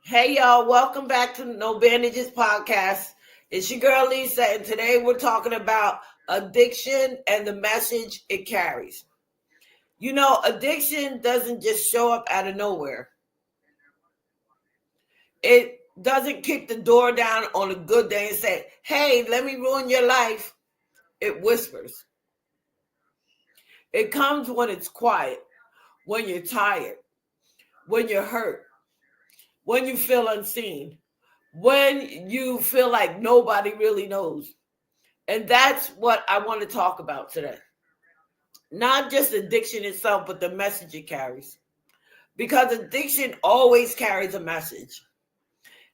Hey y'all, welcome back to No Bandages Podcast. It's your girl Lisa, and today we're talking about addiction and the message it carries. You know, addiction doesn't just show up out of nowhere. It doesn't kick the door down on a good day and say, hey, let me ruin your life. It whispers. It comes when it's quiet, when you're tired, when you're hurt, when you feel unseen, when you feel like nobody really knows. And that's what I want to talk about today. Not just addiction itself, but the message it carries. Because addiction always carries a message.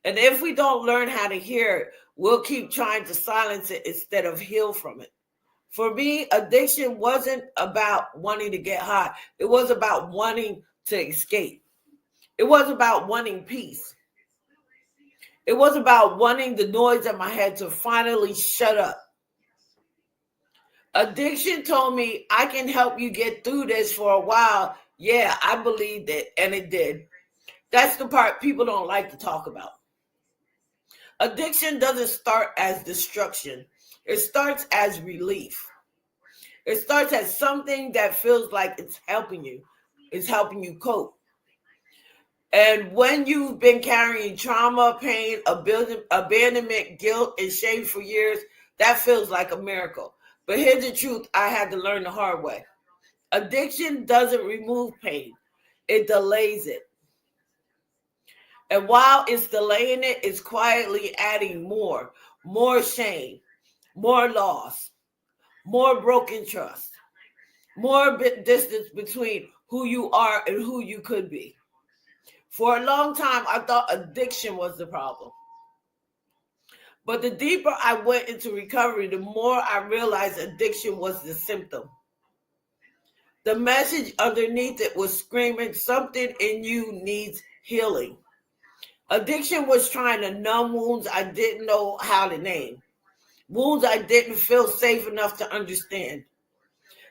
And if we don't learn how to hear it, we'll keep trying to silence it instead of heal from it. For me, addiction wasn't about wanting to get high. It was about wanting to escape. It was about wanting peace. It was about wanting the noise in my head to finally shut up. Addiction told me I can help you get through this for a while. Yeah, I believed it, and it did. That's the part people don't like to talk about. Addiction doesn't start as destruction. It starts as relief. It starts as something that feels like it's helping you. It's helping you cope. And when you've been carrying trauma, pain, abandonment, guilt, and shame for years, that feels like a miracle. But here's the truth I had to learn the hard way. Addiction doesn't remove pain. It delays it. And while it's delaying it, it's quietly adding more shame, more loss, more broken trust, more distance between who you are and who you could be. For a long time, I thought addiction was the problem. But the deeper I went into recovery, the more I realized addiction was the symptom. The message underneath it was screaming, something in you needs healing. Addiction was trying to numb wounds I didn't know how to name, wounds I didn't feel safe enough to understand.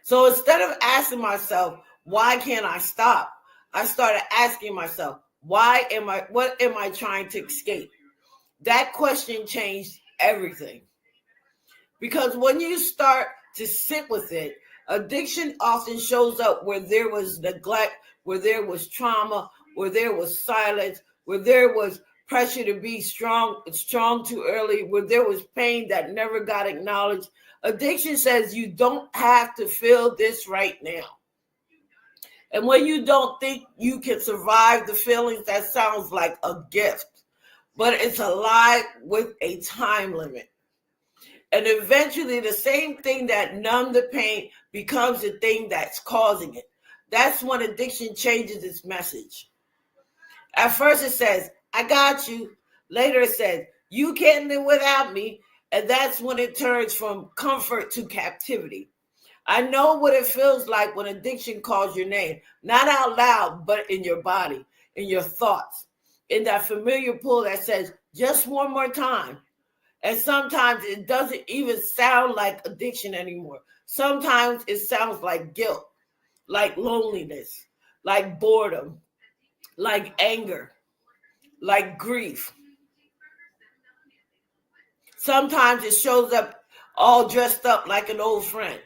So instead of asking myself, why can't I stop? I started asking myself, what am I trying to escape? That question changed everything. Because when you start to sit with it, addiction often shows up where there was neglect, where there was trauma, where there was silence, where there was pressure to be strong too early, where there was pain that never got acknowledged. Addiction says you don't have to feel this right now. And when you don't think you can survive the feelings, that sounds like a gift. But it's a lie with a time limit. And eventually the same thing that numbed the pain becomes the thing that's causing it. That's when addiction changes its message. At first it says, I got you. Later it says, you can't live without me. And that's when it turns from comfort to captivity. I know what it feels like when addiction calls your name, not out loud, but in your body, in your thoughts, in that familiar pull that says, just one more time. And sometimes it doesn't even sound like addiction anymore. Sometimes it sounds like guilt, like loneliness, like boredom, like anger, like grief. Sometimes it shows up all dressed up like an old friend.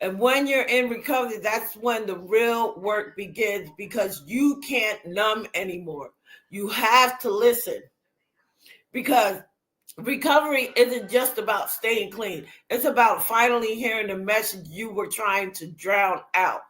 And when you're in recovery, that's when the real work begins because you can't numb anymore. You have to listen because recovery isn't just about staying clean. It's about finally hearing the message you were trying to drown out.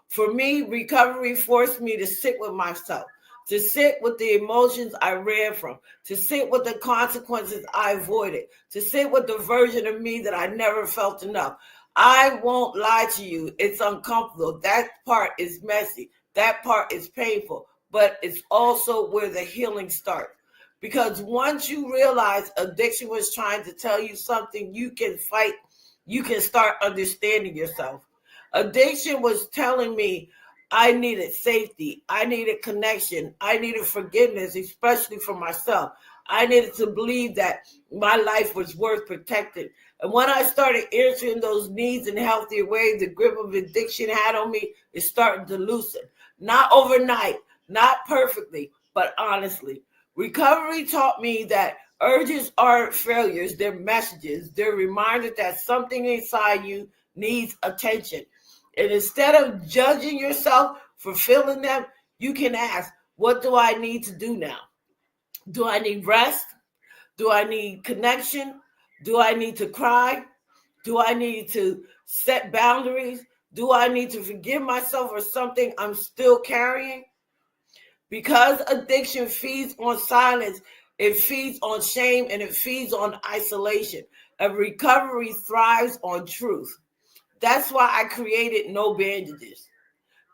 For me, recovery forced me to sit with myself, to sit with the emotions I ran from, to sit with the consequences I avoided, to sit with the version of me that I never felt enough. I won't lie to you. It's uncomfortable. That part is messy. That part is painful, but it's also where the healing starts. Because once you realize addiction was trying to tell you something you can fight, you can start understanding yourself. Addiction was telling me I needed safety. I needed connection. I needed forgiveness, especially for myself. I needed to believe that my life was worth protecting. And when I started answering those needs in healthier ways, the grip of addiction had on me is starting to loosen. Not overnight, not perfectly, but honestly. Recovery taught me that urges aren't failures, they're messages. They're reminders that something inside you needs attention. And instead of judging yourself for feeling them, you can ask, what do I need to do now? Do I need rest? Do I need connection? Do I need to cry? Do I need to set boundaries? Do I need to forgive myself for something I'm still carrying? Because addiction feeds on silence, it feeds on shame, and it feeds on isolation. And recovery thrives on truth. That's why I created No Bandages.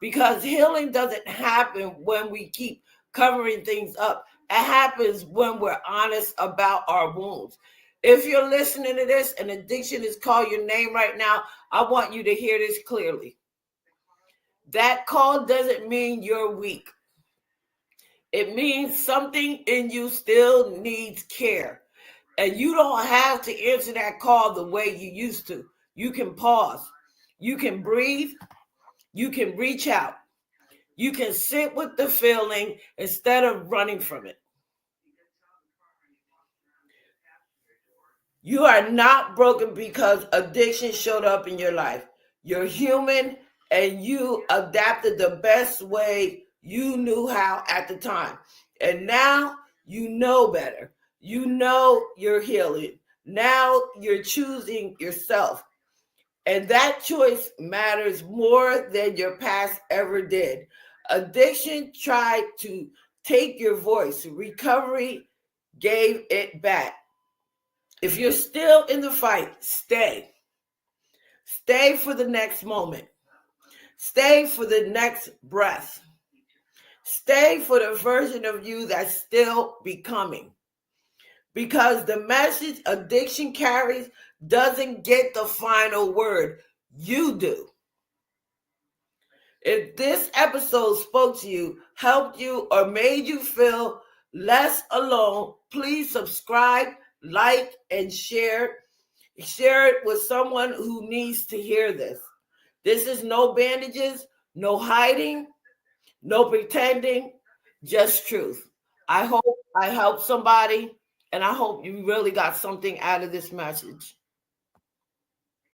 Because healing doesn't happen when we keep covering things up. It happens when we're honest about our wounds. If you're listening to this and addiction is calling your name right now, I want you to hear this clearly. That call doesn't mean you're weak. It means something in you still needs care. And you don't have to answer that call the way you used to. You can pause. You can breathe. You can reach out. You can sit with the feeling instead of running from it. You are not broken because addiction showed up in your life. You're human and you adapted the best way you knew how at the time. And now you know better. You know you're healing. Now you're choosing yourself. And that choice matters more than your past ever did. Addiction tried to take your voice. Recovery gave it back. If you're still in the fight, stay. Stay for the next moment. Stay for the next breath. Stay for the version of you that's still becoming. Because the message addiction carries doesn't get the final word. You do. If this episode spoke to you, helped you, or made you feel less alone, please subscribe, like, and share. Share it with someone who needs to hear this. This is no bandages, no hiding, no pretending, just truth. I hope I helped somebody, and I hope you really got something out of this message.